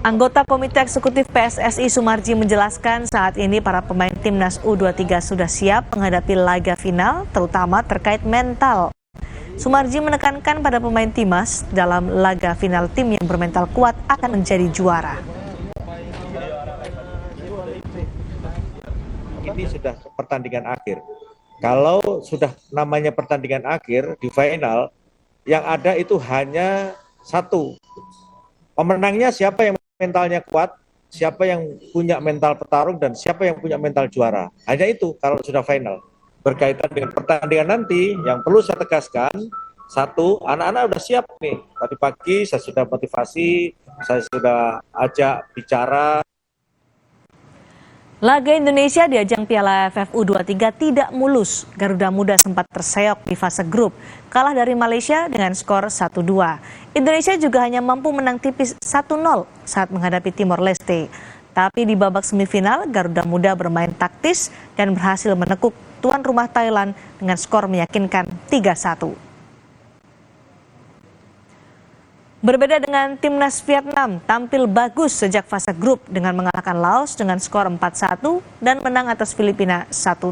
Anggota Komite Eksekutif PSSI Sumarji menjelaskan saat ini para pemain Timnas U23 sudah siap menghadapi laga final, terutama terkait mental. Sumarji menekankan pada pemain Timnas dalam laga final tim yang bermental kuat akan menjadi juara. Ini sudah pertandingan akhir. Kalau sudah namanya pertandingan akhir di final, yang ada itu hanya satu. Pemenangnya siapa yang mentalnya kuat, siapa yang punya mental petarung, dan siapa yang punya mental juara. Hanya itu kalau sudah final. Berkaitan dengan pertandingan nanti, yang perlu saya tegaskan, satu, anak-anak sudah siap nih. Tadi pagi saya sudah motivasi, saya sudah ajak bicara. Laga Indonesia di ajang Piala AFF U23 tidak mulus. Garuda Muda sempat terseok di fase grup, kalah dari Malaysia dengan skor 1-2. Indonesia juga hanya mampu menang tipis 1-0 saat menghadapi Timor Leste. Tapi di babak semifinal, Garuda Muda bermain taktis dan berhasil menekuk tuan rumah Thailand dengan skor meyakinkan 3-1. Berbeda dengan Timnas Vietnam, tampil bagus sejak fase grup dengan mengalahkan Laos dengan skor 4-1 dan menang atas Filipina 1-0.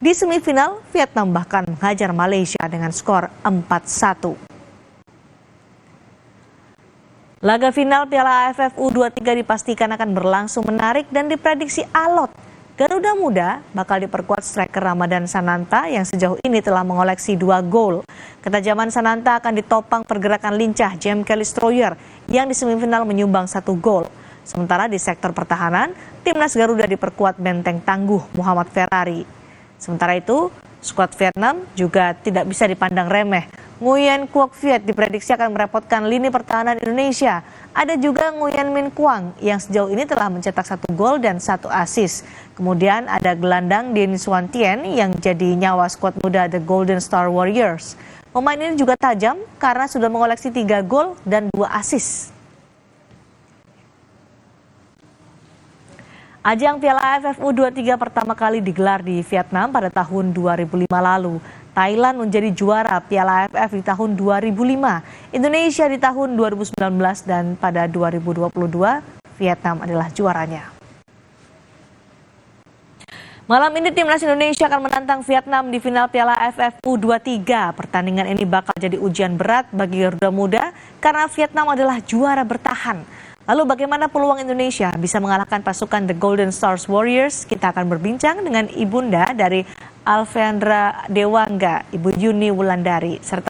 Di semifinal, Vietnam bahkan menghajar Malaysia dengan skor 4-1. Laga final Piala AFF U23 dipastikan akan berlangsung menarik dan diprediksi alot. Garuda Muda bakal diperkuat striker Ramadan Sananta yang sejauh ini telah mengoleksi 2 gol. Ketajaman Sananta akan ditopang pergerakan lincah James Kelly-Stroyer yang di semifinal menyumbang 1 gol. Sementara di sektor pertahanan, timnas Garuda diperkuat benteng tangguh Muhammad Ferrari. Sementara itu, skuad Vietnam juga tidak bisa dipandang remeh. Nguyen Quoc Viet diprediksi akan merepotkan lini pertahanan Indonesia. Ada juga Nguyen Minh Quang yang sejauh ini telah mencetak 1 gol dan 1 assist. Kemudian ada gelandang Denis Xuan Tien yang jadi nyawa skuad muda The Golden Star Warriors. Pemain ini juga tajam karena sudah mengoleksi 3 gol dan 2 assist. Ajang Piala AFF U23 pertama kali digelar di Vietnam pada tahun 2005 lalu. Thailand menjadi juara Piala AFF di tahun 2005, Indonesia di tahun 2019, dan pada 2022 Vietnam adalah juaranya. Malam ini timnas Indonesia akan menantang Vietnam di final Piala AFF U23. Pertandingan ini bakal jadi ujian berat bagi Garuda Muda karena Vietnam adalah juara bertahan. Lalu bagaimana peluang Indonesia bisa mengalahkan pasukan The Golden Stars Warriors? Kita akan berbincang dengan ibunda dari Alfeandra Dewangga, Ibu Yuni Wulandari, serta